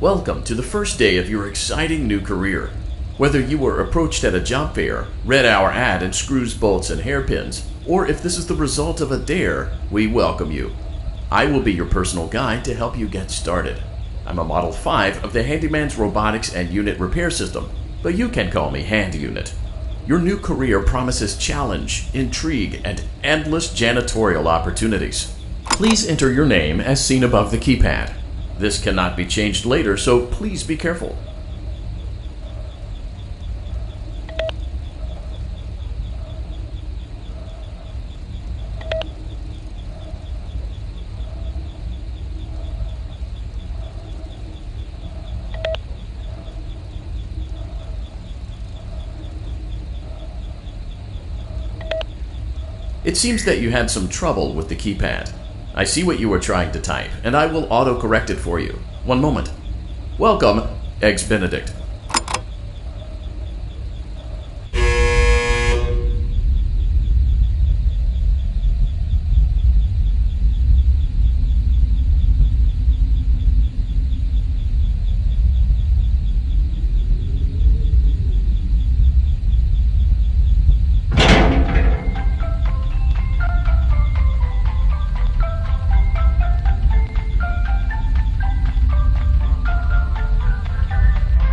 Welcome to the first day of your exciting new career. Whether you were approached at a job fair, read our ad and screws, bolts, and hairpins, or if this is the result of a dare, we welcome you. I will be your personal guide to help you get started. I'm a Model 5 of the Handyman's Robotics and Unit Repair System, but you can call me Hand Unit. Your new career promises challenge, intrigue, and endless janitorial opportunities. Please enter your name as seen above the keypad. This cannot be changed later, so please be careful. It seems that you had some trouble with the keypad. I see what you were trying to type, and I will auto-correct it for you. One moment. Welcome, Eggs Benedict.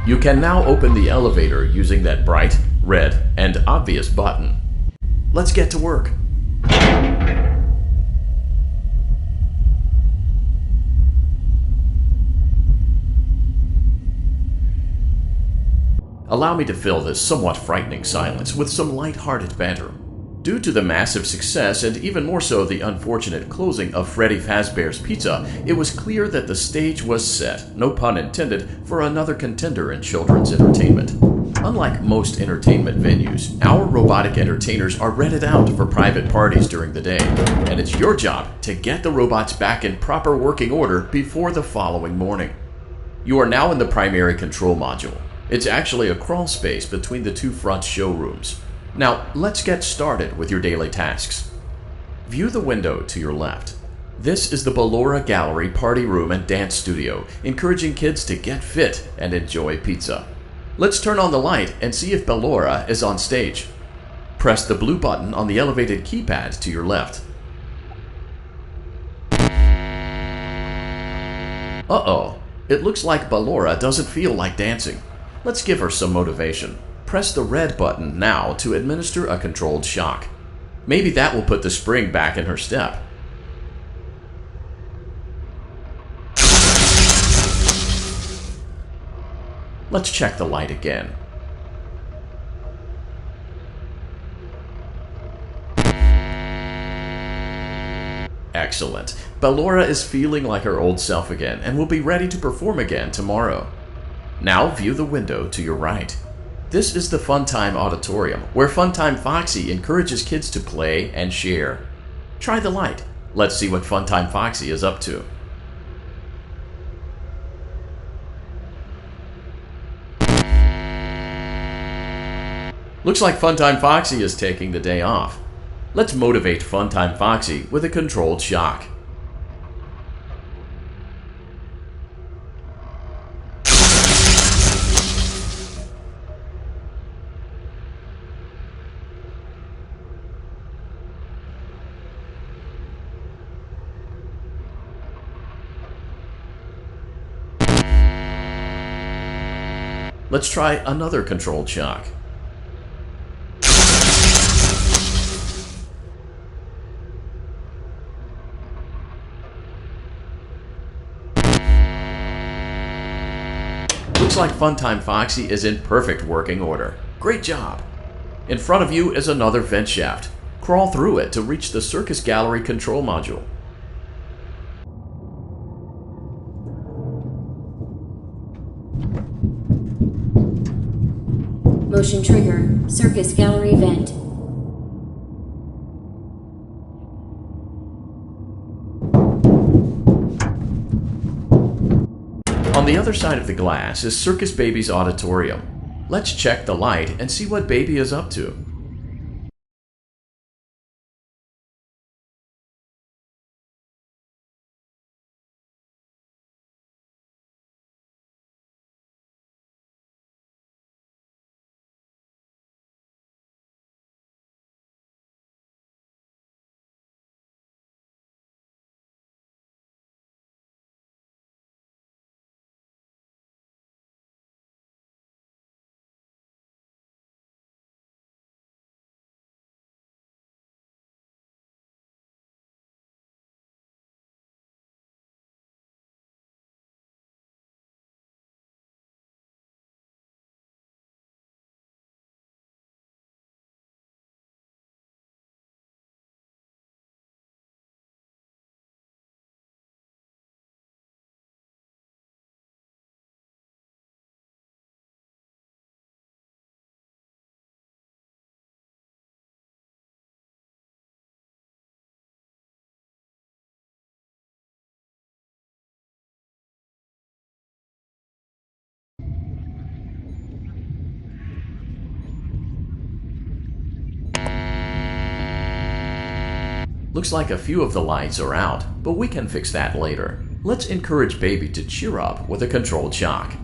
You can now open the elevator using that bright, red, and obvious button. Let's get to work. Allow me to fill this somewhat frightening silence with some light-hearted banter. Due to the massive success, and even more so the unfortunate closing of Freddy Fazbear's Pizza, it was clear that the stage was set, no pun intended, for another contender in children's entertainment. Unlike most entertainment venues, our robotic entertainers are rented out for private parties during the day, and it's your job to get the robots back in proper working order before the following morning. You are now in the primary control module. It's actually a crawl space between the two front showrooms. Now, let's get started with your daily tasks. View the window to your left. This is the Ballora Gallery Party Room and Dance Studio, encouraging kids to get fit and enjoy pizza. Let's turn on the light and see if Ballora is on stage. Press the blue button on the elevated keypad to your left. Uh-oh, it looks like Ballora doesn't feel like dancing. Let's give her some motivation. Press the red button now to administer a controlled shock. Maybe that will put the spring back in her step. Let's check the light again. Excellent. Ballora is feeling like her old self again and will be ready to perform again tomorrow. Now view the window to your right. This is the Funtime Auditorium, where Funtime Foxy encourages kids to play and share. Try the light. Let's see what Funtime Foxy is up to. Looks like Funtime Foxy is taking the day off. Let's motivate Funtime Foxy with a controlled shock. Let's try another controlled shock. Looks like Funtime Foxy is in perfect working order. Great job! In front of you is another vent shaft. Crawl through it to reach the Circus Gallery control module. Motion trigger, Circus Gallery vent. On the other side of the glass is Circus Baby's auditorium. Let's check the light and see what Baby is up to. Looks like a few of the lights are out, but we can fix that later. Let's encourage Baby to cheer up with a controlled shock.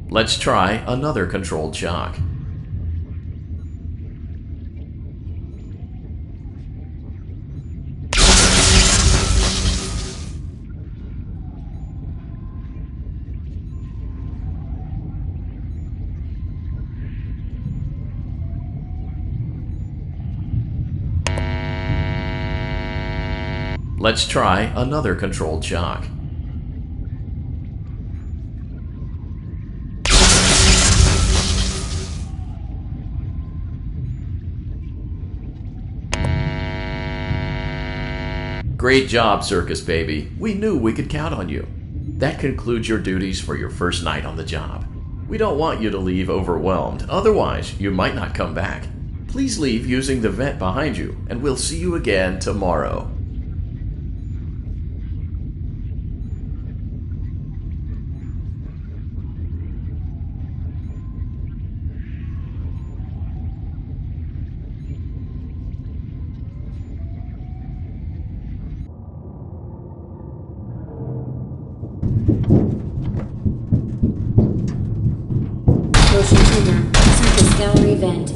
Let's try another controlled shock. Let's try another controlled shock. Great job, Circus Baby. We knew we could count on you. That concludes your duties for your first night on the job. We don't want you to leave overwhelmed, otherwise you might not come back. Please leave using the vent behind you, and we'll see you again tomorrow. Motion trigger. Circus gallery vent.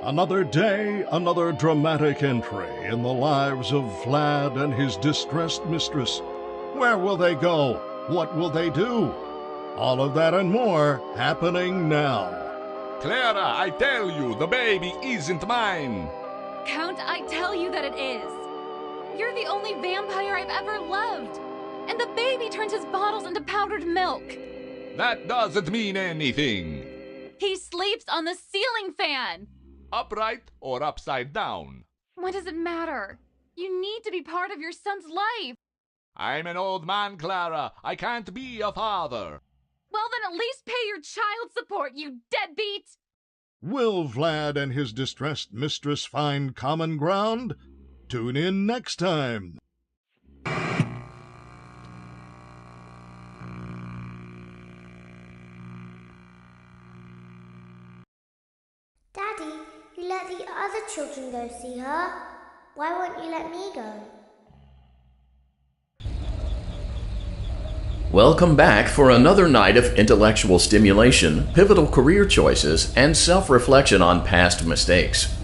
Another day, another dramatic entry in the lives of Vlad and his distressed mistress. Where will they go? What will they do? All of that and more happening now. Clara, I tell you, the baby isn't mine. Count, I tell you that it is. You're the only vampire I've ever loved. And the baby turns his bottles into powdered milk. That doesn't mean anything. He sleeps on the ceiling fan. Upright or upside down? What does it matter? You need to be part of your son's life. I'm an old man, Clara. I can't be a father. Well, then at least pay your child support, you deadbeat! Will Vlad and his distressed mistress find common ground? Tune in next time. Daddy, you let the other children go see her. Why won't you let me go? Welcome back for another night of intellectual stimulation, pivotal career choices, and self-reflection on past mistakes.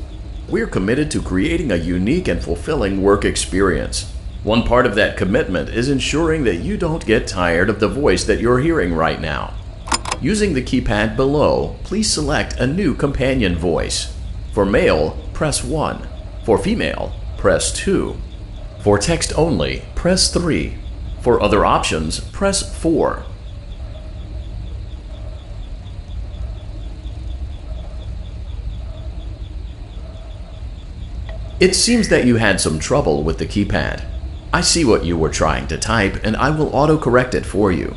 We're committed to creating a unique and fulfilling work experience. One part of that commitment is ensuring that you don't get tired of the voice that you're hearing right now. Using the keypad below, please select a new companion voice. For male, press 1. For female, press 2. For text only, press 3. For other options, press 4. It seems that you had some trouble with the keypad. I see what you were trying to type, and I will auto-correct it for you.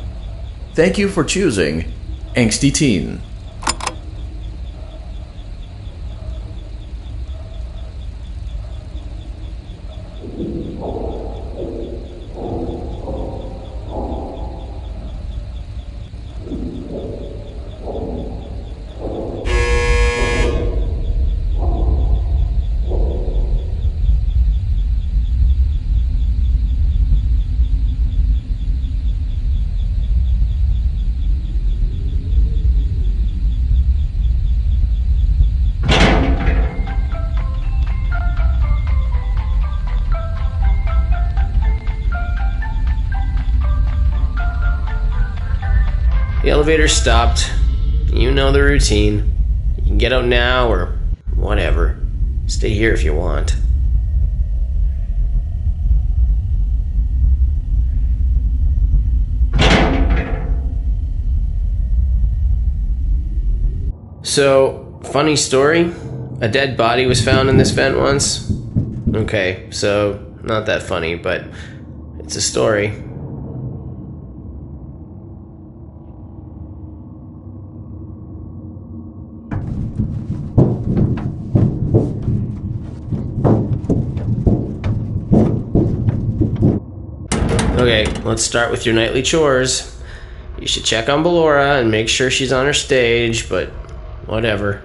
Thank you for choosing Angsty Teen. The elevator stopped. You know the routine. You can get out now or whatever. Stay here if you want. So, funny story. A dead body was found in this vent once. Okay, so not that funny, but it's a story. Okay, let's start with your nightly chores. You should check on Ballora and make sure she's on her stage, but whatever.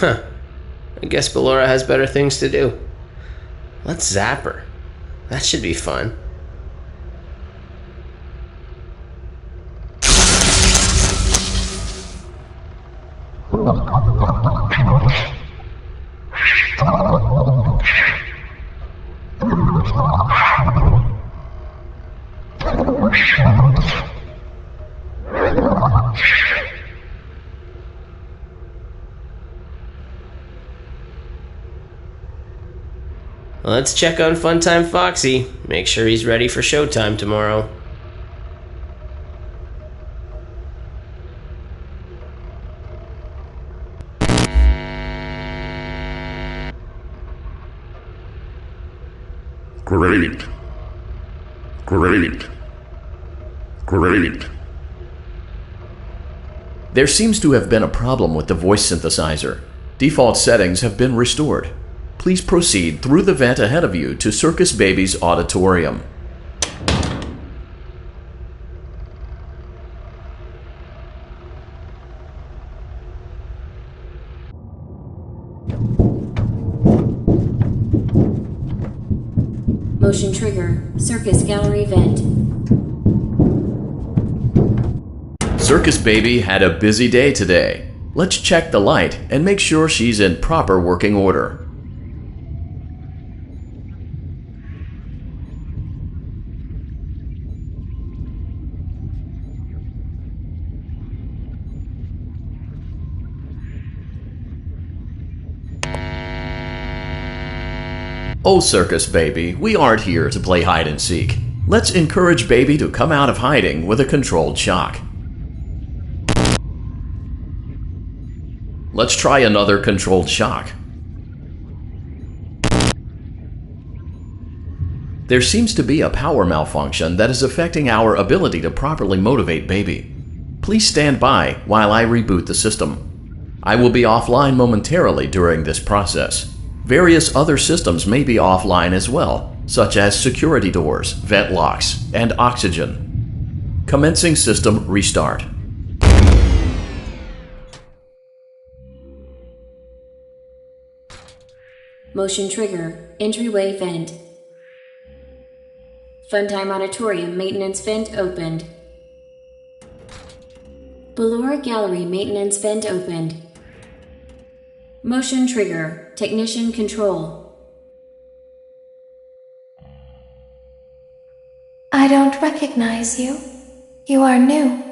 Huh. I guess Ballora has better things to do. Let's zap her. That should be fun. Let's check on Funtime Foxy. Make sure he's ready for showtime tomorrow. Great. Great. Great. There seems to have been a problem with the voice synthesizer. Default settings have been restored. Please proceed through the vent ahead of you to Circus Baby's auditorium. Motion trigger. Circus gallery vent. Circus Baby had a busy day today. Let's check the light and make sure she's in proper working order. Oh, Circus Baby, we aren't here to play hide and seek. Let's encourage Baby to come out of hiding with a controlled shock. Let's try another controlled shock. There seems to be a power malfunction that is affecting our ability to properly motivate Baby. Please stand by while I reboot the system. I will be offline momentarily during this process. Various other systems may be offline as well, such as security doors, vent locks, and oxygen. Commencing system restart. Motion trigger. Entryway vent. Funtime auditorium maintenance vent opened. Ballora gallery maintenance vent opened. Motion trigger. Technician control. I don't recognize you. You are new.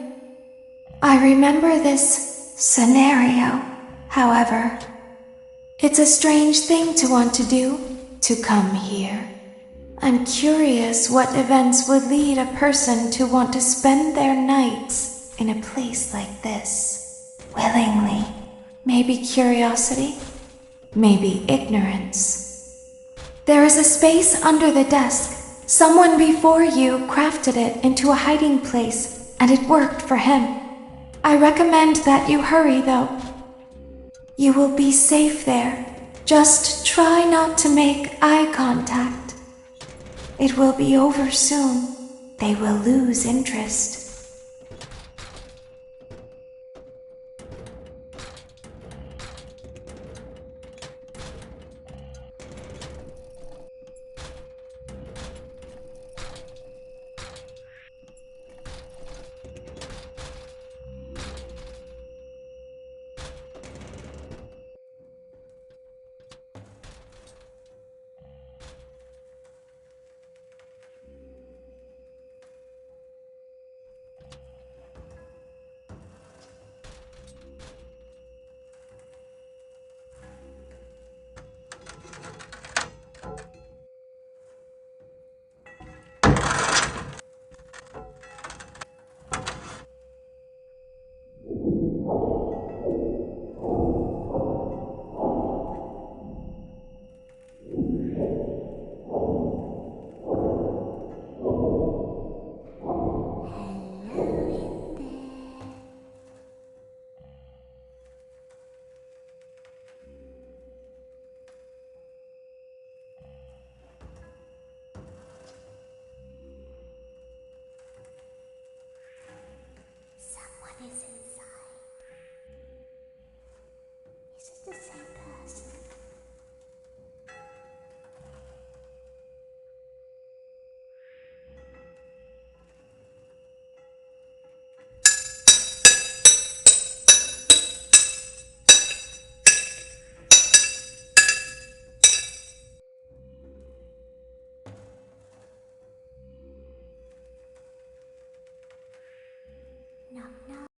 I remember this scenario, however. It's a strange thing to want to do, to come here. I'm curious what events would lead a person to want to spend their nights in a place like this. Willingly. Maybe curiosity, maybe ignorance. There is a space under the desk. Someone before you crafted it into a hiding place, and it worked for him. I recommend that you hurry, though. You will be safe there. Just try not to make eye contact. It will be over soon. They will lose interest. knock, knock.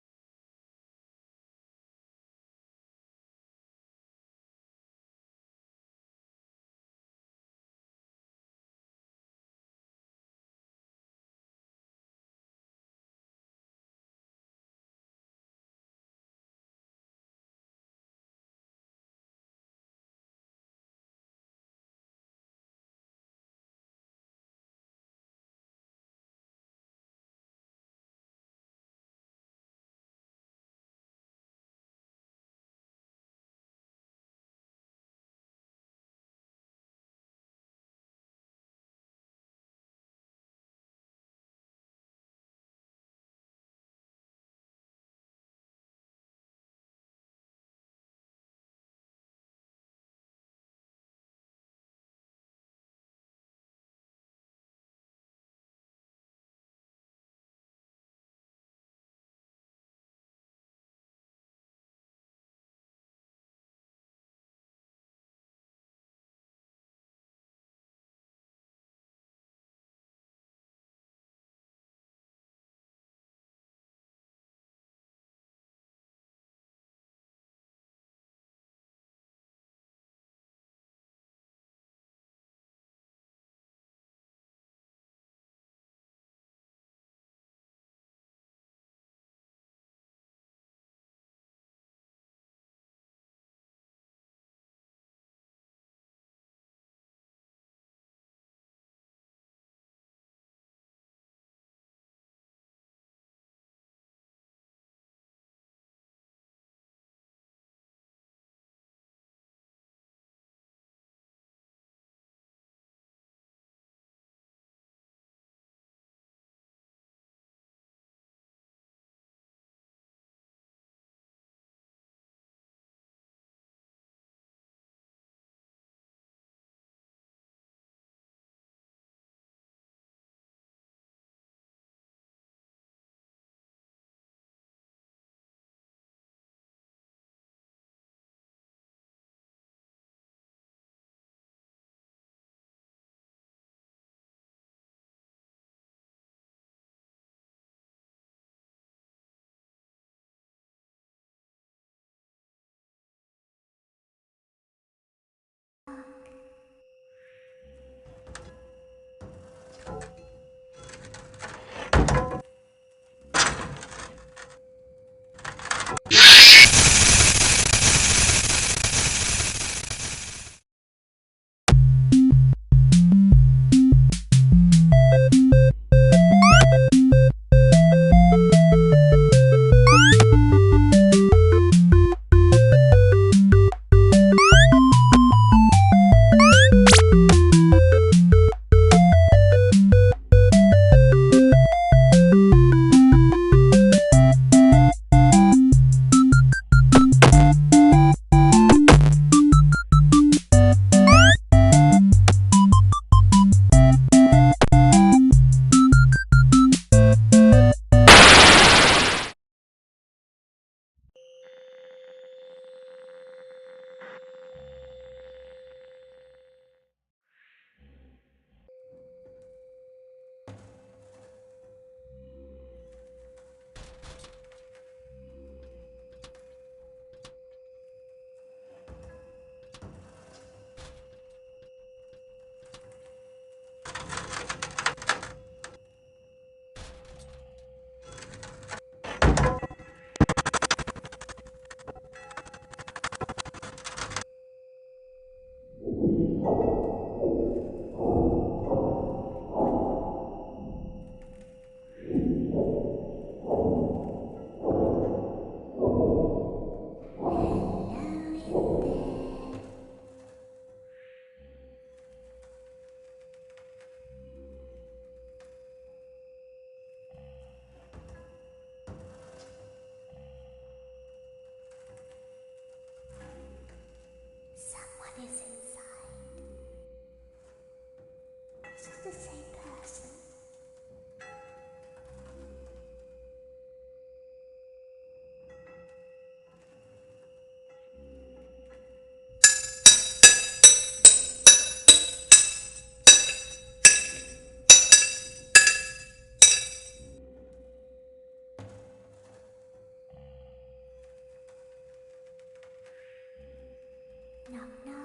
Knock, knock.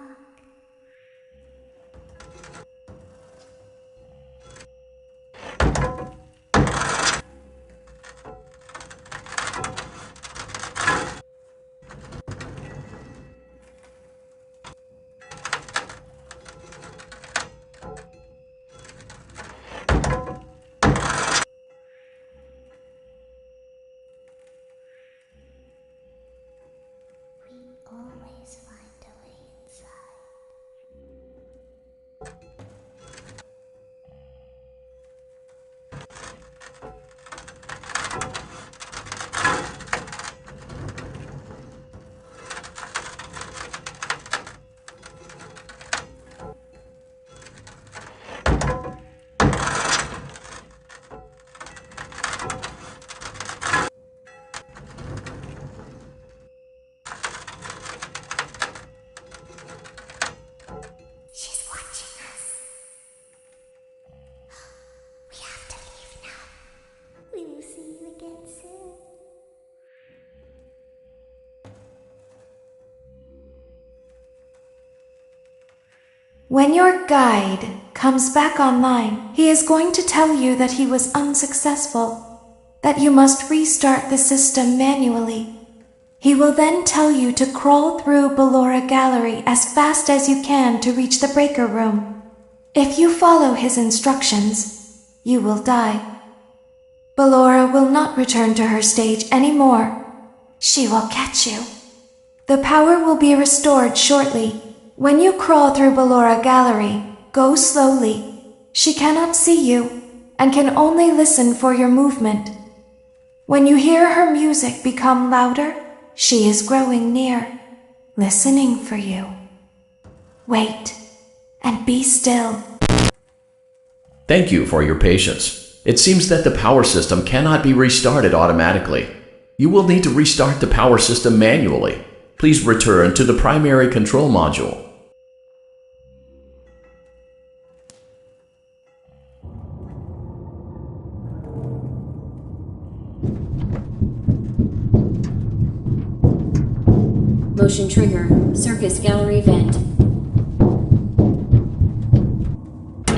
Always find a way inside. She's watching us. We have to leave now. We will see you again soon. When your guide comes back online, he is going to tell you that he was unsuccessful, that you must restart the system manually. He will then tell you to crawl through Ballora Gallery as fast as you can to reach the breaker room. If you follow his instructions, you will die. Ballora will not return to her stage anymore. She will catch you. The power will be restored shortly. When you crawl through Ballora Gallery, go slowly. She cannot see you and can only listen for your movement. When you hear her music become louder, she is growing near, listening for you. Wait and be still. Thank you for your patience. It seems that the power system cannot be restarted automatically. You will need to restart the power system manually. Please return to the primary control module. Motion trigger. Circus gallery vent.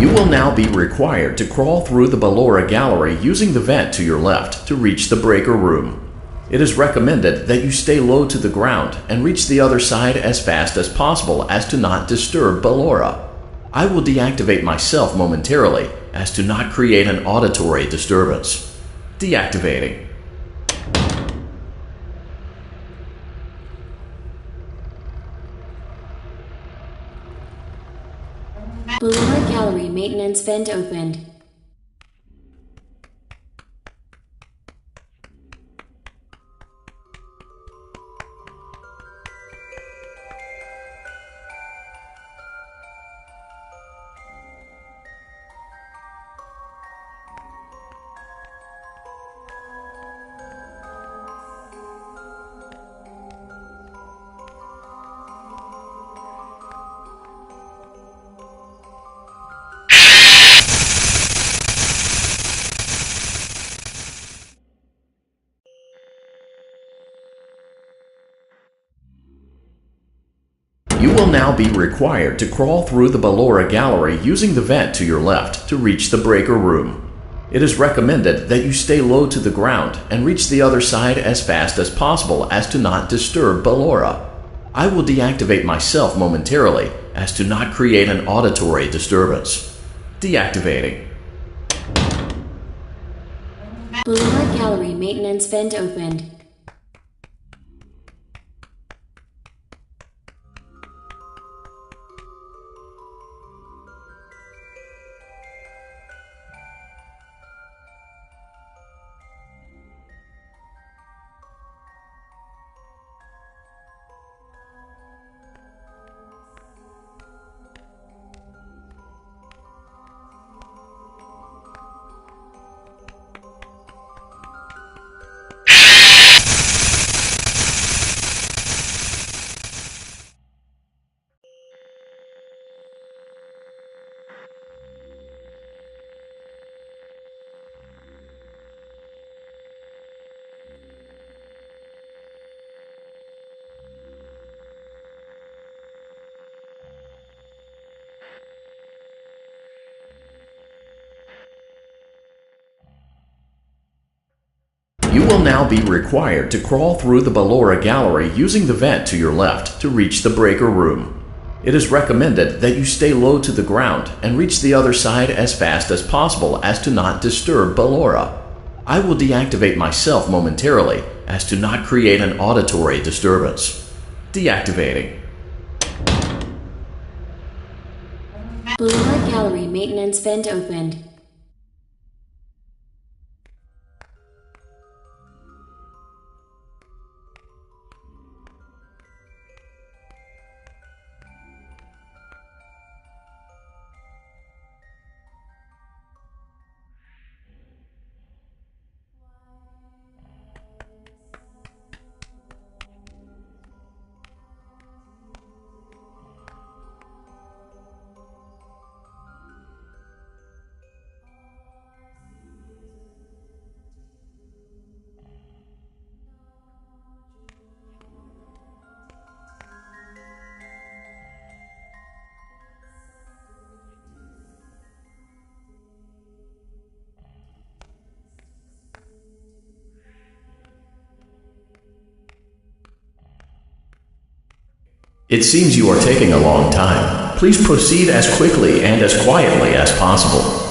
You will now be required to crawl through the Ballora Gallery using the vent to your left to reach the breaker room. It is recommended that you stay low to the ground and reach the other side as fast as possible as to not disturb Ballora. I will deactivate myself momentarily as to not create an auditory disturbance. Deactivating. Ballora gallery maintenance vent opened. You will now be required to crawl through the Ballora Gallery using the vent to your left to reach the breaker room. It is recommended that you stay low to the ground and reach the other side as fast as possible as to not disturb Ballora. I will deactivate myself momentarily as to not create an auditory disturbance. Deactivating. Ballora gallery maintenance vent opened. will now be required to crawl through the Ballora Gallery using the vent to your left to reach the breaker room. It is recommended that you stay low to the ground and reach the other side as fast as possible as to not disturb Ballora. I will deactivate myself momentarily as to not create an auditory disturbance. Deactivating. Ballora Gallery maintenance vent opened. It seems you are taking a long time. Please proceed as quickly and as quietly as possible.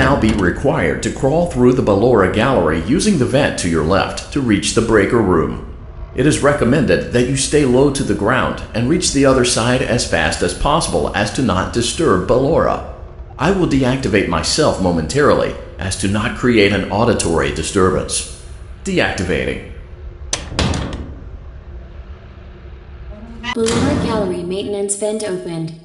now be required to crawl through the Ballora gallery using the vent to your left to reach the breaker room. It is recommended that you stay low to the ground and reach the other side as fast as possible as to not disturb Ballora. I will deactivate myself momentarily as to not create an auditory disturbance. Deactivating. Ballora Gallery maintenance vent opened.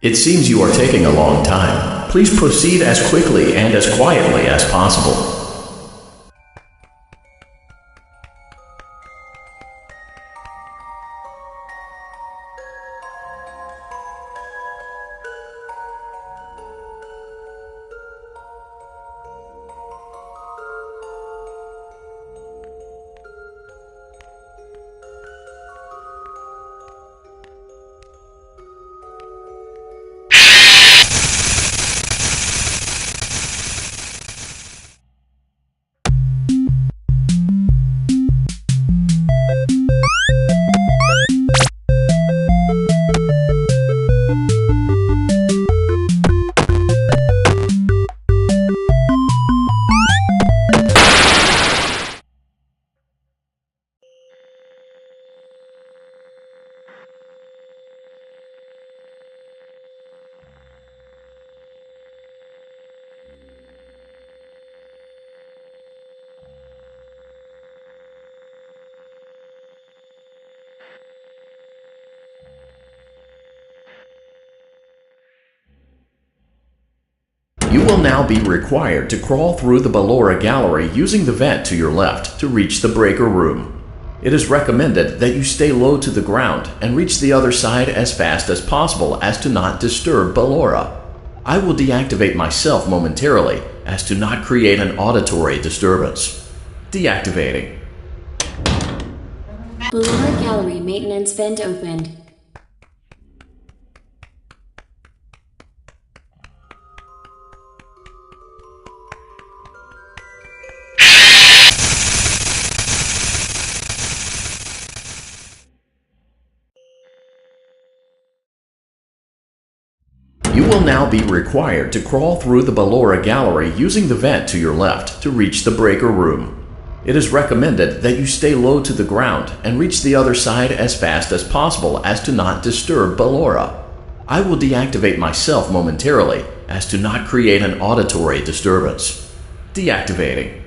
It seems you are taking a long time. Please proceed as quickly and as quietly as possible. You will now be required to crawl through the Ballora gallery using the vent to your left to reach the breaker room. It is recommended that you stay low to the ground and reach the other side as fast as possible as to not disturb Ballora. I will deactivate myself momentarily as to not create an auditory disturbance. Deactivating. Ballora Gallery maintenance vent opened. You will now be required to crawl through the Ballora gallery using the vent to your left to reach the breaker room. It is recommended that you stay low to the ground and reach the other side as fast as possible as to not disturb Ballora. I will deactivate myself momentarily as to not create an auditory disturbance. Deactivating.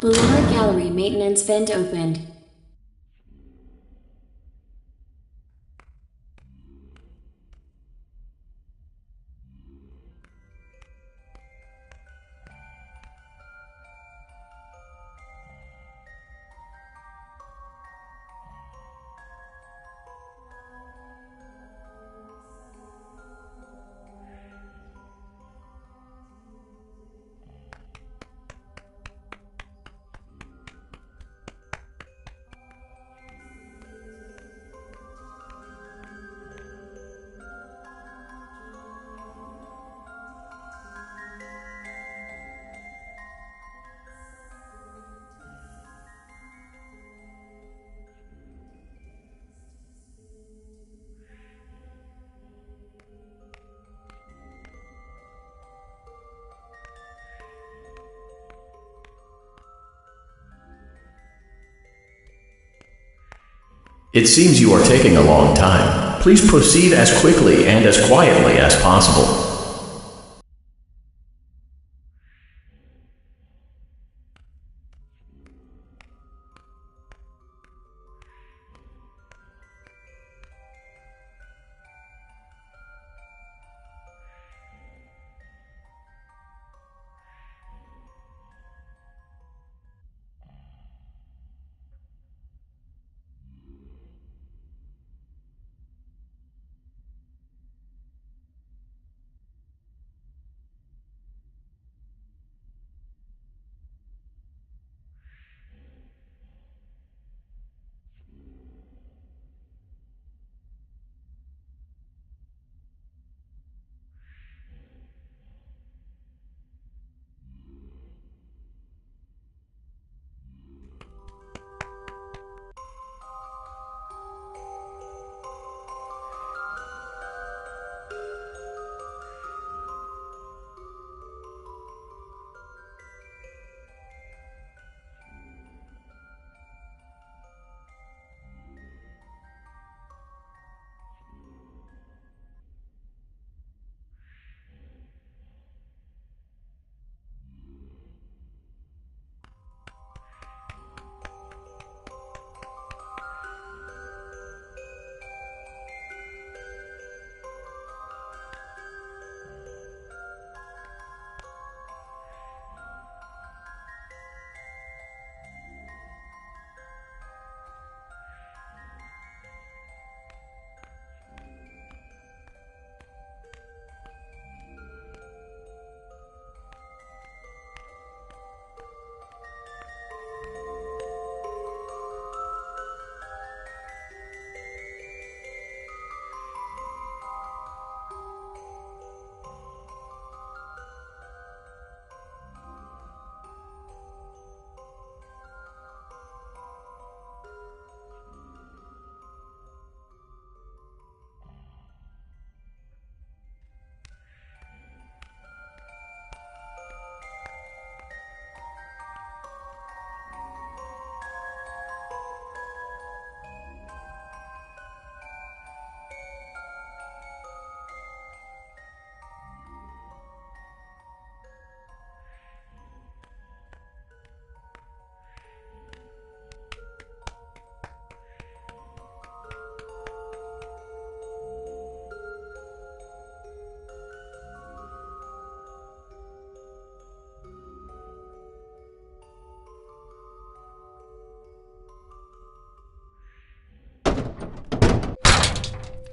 Ballora Gallery maintenance vent opened. It seems you are taking a long time. Please proceed as quickly and as quietly as possible.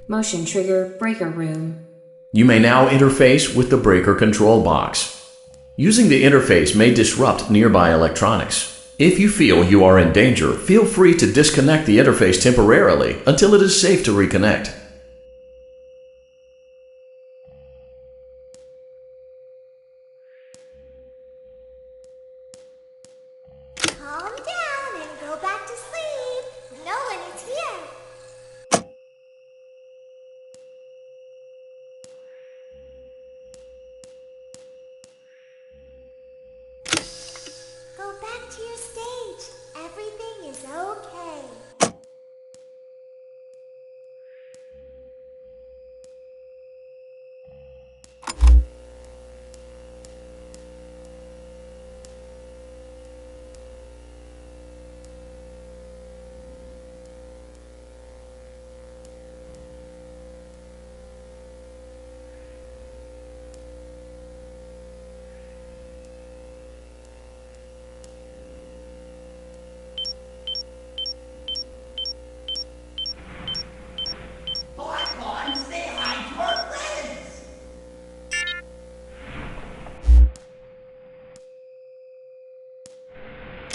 Motion trigger breaker room. You may now interface with the breaker control box. Using the interface may disrupt nearby electronics. If you feel you are in danger, feel free to disconnect the interface temporarily until it is safe to reconnect. Calm down and go back to sleep. No one is here. Go back to your stage. Everything is okay.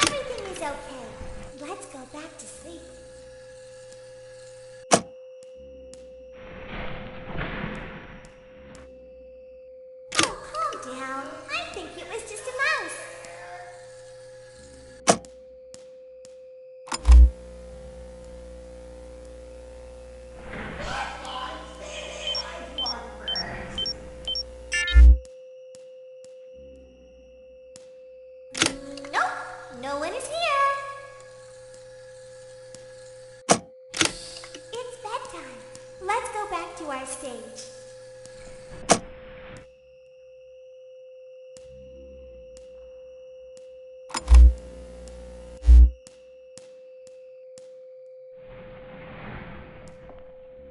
Everything is okay. Let's go back to sleep. Oh, calm down. I think it was just a mouse. Nope, no one is here. go back to our stage.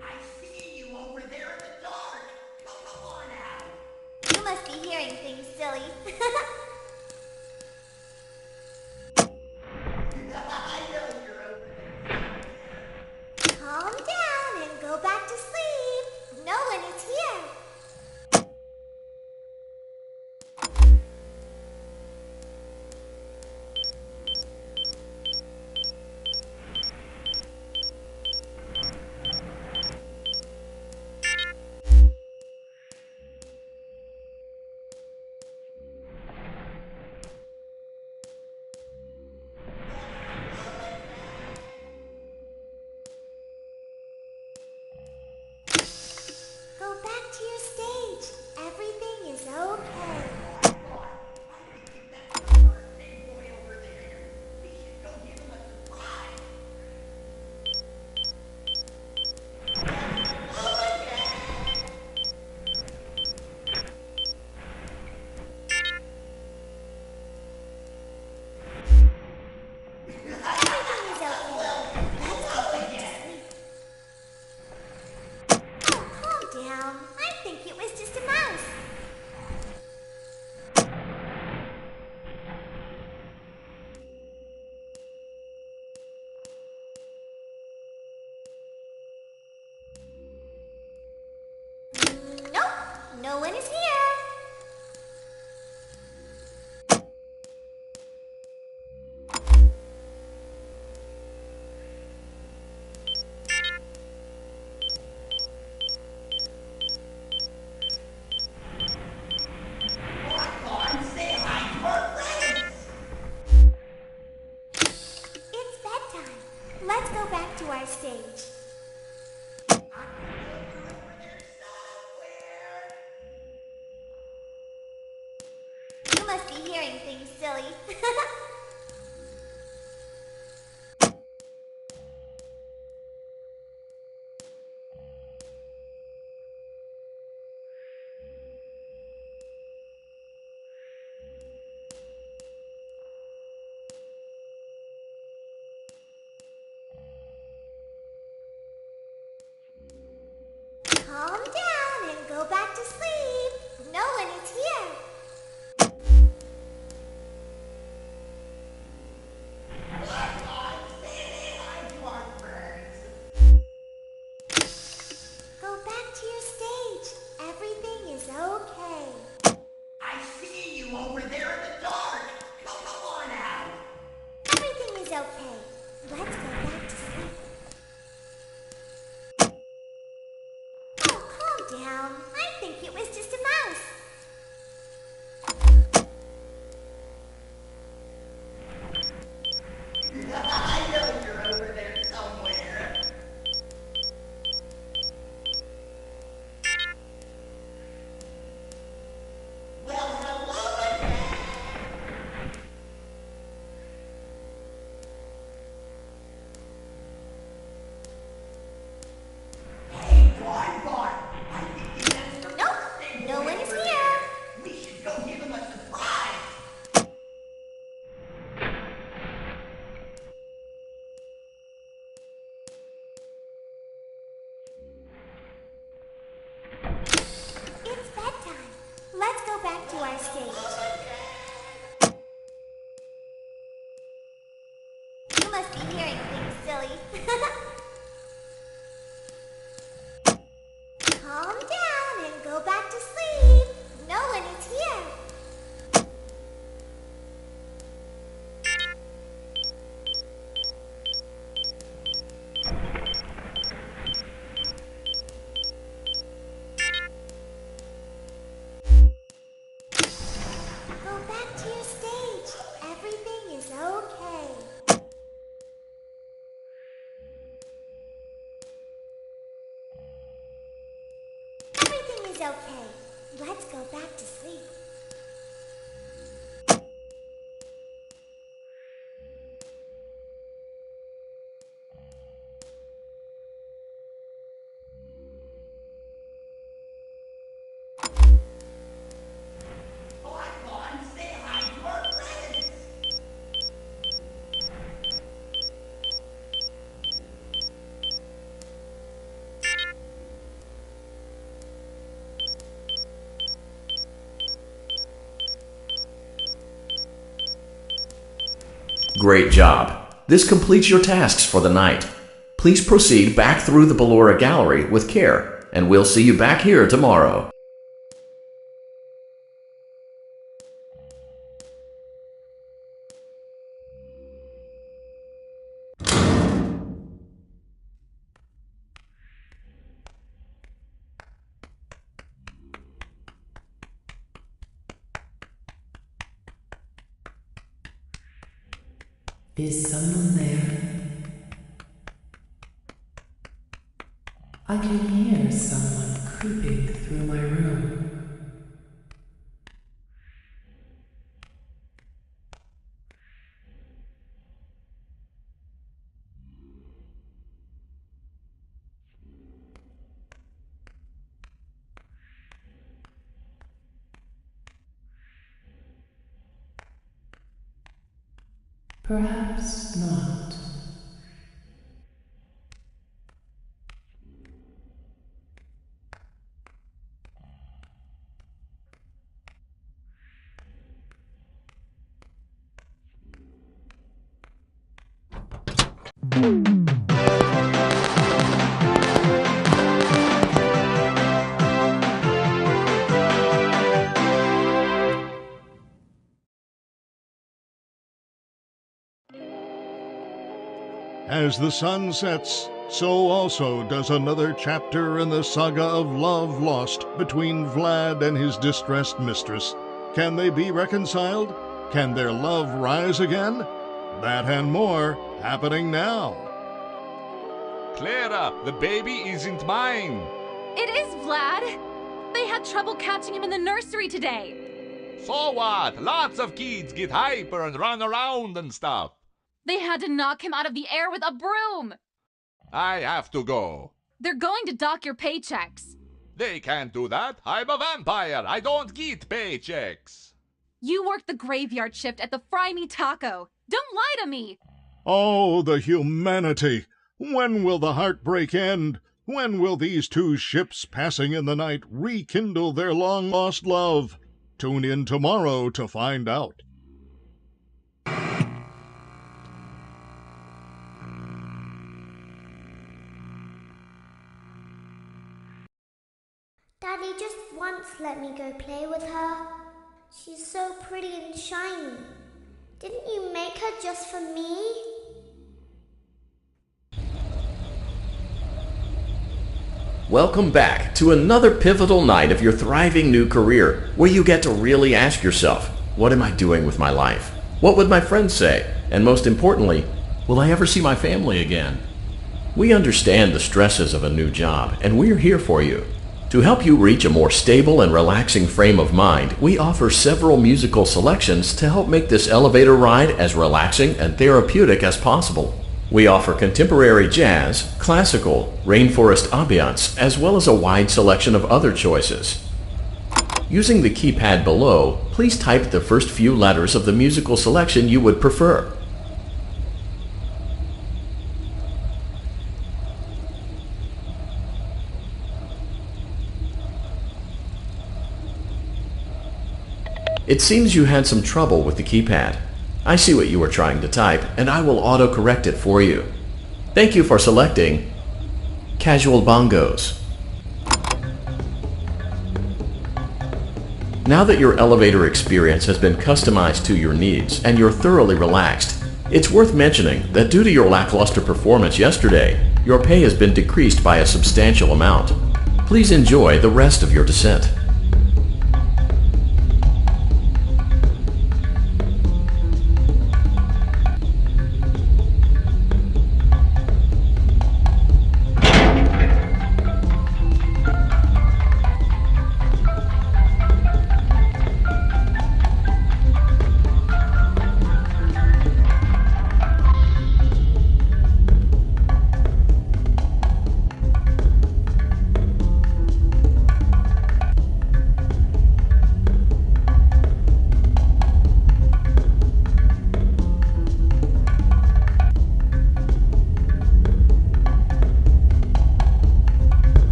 I see you over there in the dark. Come on out. You must be hearing things, silly. I know you're over there. Calm down and go back to sleep. No one is here. Go back to your stage. Everything is okay. Big boy over there. We should go give him a surprise. Everything is okay. Let's go back to sleep. Oh, calm down. I think it was just a mouse. Nope, no one is here. Say hi to our friends. It's bedtime. Let's go back to our stage. You must be hearing things, silly. Calm down and go back to sleep. No one is here. Say hi to our friends. Go back to your stage. Everything is okay. I see you over there in the dark. Come on out. Everything is okay. Let's go back to sleep. Oh, calm down. I think it was just a mouse. I know you're over there somewhere. Well, hello again. Hey, Boy, I think he has the Nope, big no boy one is over here. there. We should go give him a surprise. It's bedtime. Let's go back to our stage. You must be hearing things, silly. Calm down and go back to sleep. No one is here. Go back to your stage. Everything is okay. Everything is okay. Let's go back to sleep. Great job. This completes your tasks for the night. Please proceed back through the Ballora Gallery with care, and we'll see you back here tomorrow. Is someone there? I can hear someone creeping through my room. Perhaps not. As the sun sets, so also does another chapter in the saga of love lost between Vlad and his distressed mistress. Can they be reconciled? Can their love rise again? That and more happening now. Clara, the baby isn't mine. It is Vlad. They had trouble catching him in the nursery today. So what? Lots of kids get hyper and run around and stuff. They had to knock him out of the air with a broom. I have to go. They're going to dock your paychecks. They can't do that. I'm a vampire. I don't get paychecks. You worked the graveyard shift at the Fry Me Taco. Don't lie to me. Oh, the humanity! When will the heartbreak end? When will these two ships passing in the night rekindle their long-lost love? Tune in tomorrow to find out. Daddy, just once let me go play with her. She's so pretty and shiny. Didn't you make her just for me? Welcome back to another pivotal night of your thriving new career, where you get to really ask yourself, what am I doing with my life? What would my friends say? And most importantly, will I ever see my family again? We understand the stresses of a new job, and we're here for you. To help you reach a more stable and relaxing frame of mind, we offer several musical selections to help make this elevator ride as relaxing and therapeutic as possible. We offer contemporary jazz, classical, rainforest ambiance, as well as a wide selection of other choices. Using the keypad below, please type the first few letters of the musical selection you would prefer. It seems you had some trouble with the keypad. I see what you were trying to type, and I will auto-correct it for you. Thank you for selecting Casual Bongos. Now that your elevator experience has been customized to your needs and you're thoroughly relaxed, it's worth mentioning that due to your lackluster performance yesterday, your pay has been decreased by a substantial amount. Please enjoy the rest of your descent.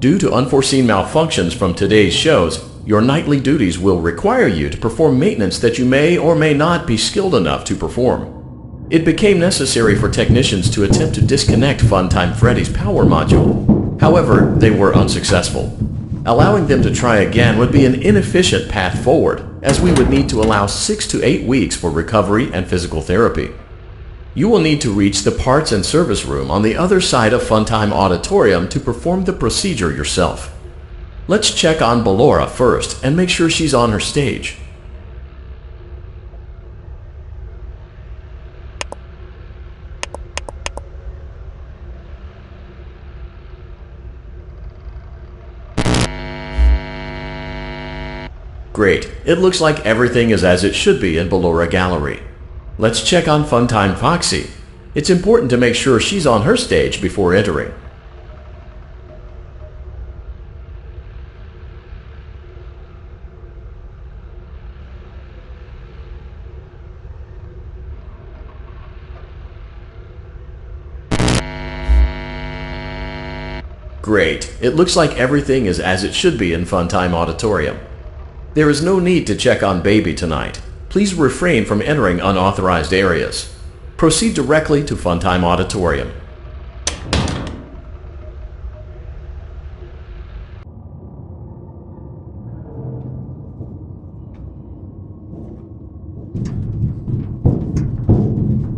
Due to unforeseen malfunctions from today's shows, your nightly duties will require you to perform maintenance that you may or may not be skilled enough to perform. It became necessary for technicians to attempt to disconnect Funtime Freddy's power module. However, they were unsuccessful. Allowing them to try again would be an inefficient path forward, as we would need to allow 6 to 8 weeks for recovery and physical therapy. You will need to reach the parts and service room on the other side of Funtime Auditorium to perform the procedure yourself. Let's check on Ballora first and make sure she's on her stage. Great. It looks like everything is as it should be in Ballora Gallery. Let's check on Funtime Foxy. It's important to make sure she's on her stage before entering. Great. It looks like everything is as it should be in Funtime Auditorium. There is no need to check on Baby tonight. Please refrain from entering unauthorized areas. Proceed directly to Funtime Auditorium.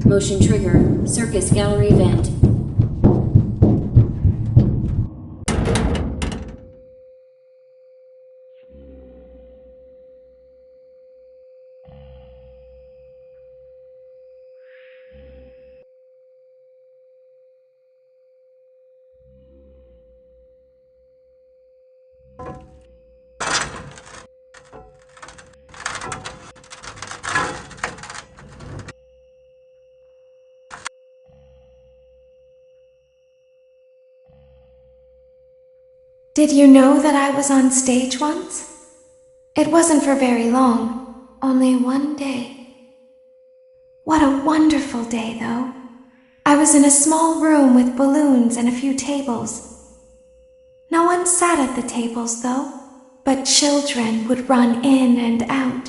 Motion trigger. Circus gallery vent. Did you know that I was on stage once? It wasn't for very long, only one day. What a wonderful day, though. I was in a small room with balloons and a few tables. No one sat at the tables, though, but children would run in and out.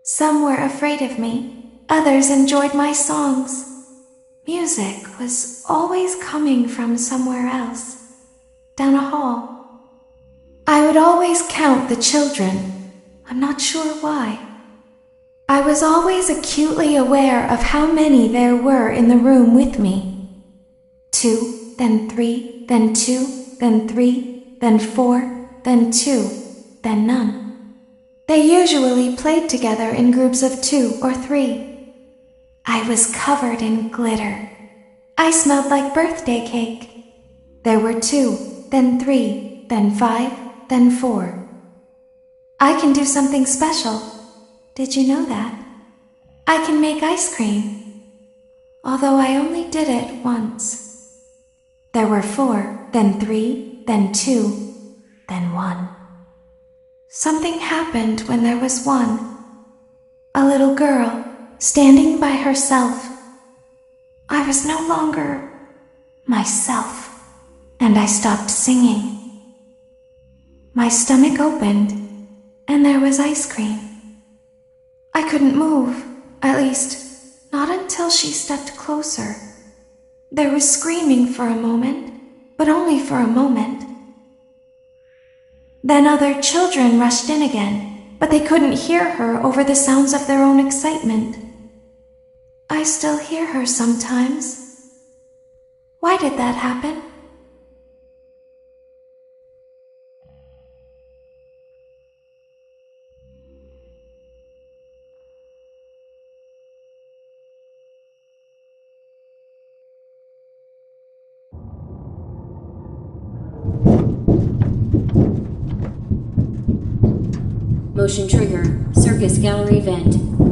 Some were afraid of me, others enjoyed my songs. Music was always coming from somewhere else. Down a hall. I would always count the children. I'm not sure why. I was always acutely aware of how many there were in the room with me. 2, then 3, then 2, then 3, then 4, then 2, then none. They usually played together in groups of 2 or 3. I was covered in glitter. I smelled like birthday cake. There were 2. Then 3, then 5, then 4. I can do something special. Did you know that? I can make ice cream. Although I only did it once. There were 4, then 3, then 2, then 1. Something happened when there was 1. A little girl, standing by herself. I was no longer myself. And I stopped singing. My stomach opened, and there was ice cream. I couldn't move, at least, not until she stepped closer. There was screaming for a moment, but only for a moment. Then other children rushed in again, but they couldn't hear her over the sounds of their own excitement. I still hear her sometimes. Why did that happen? Motion trigger. Circus gallery vent.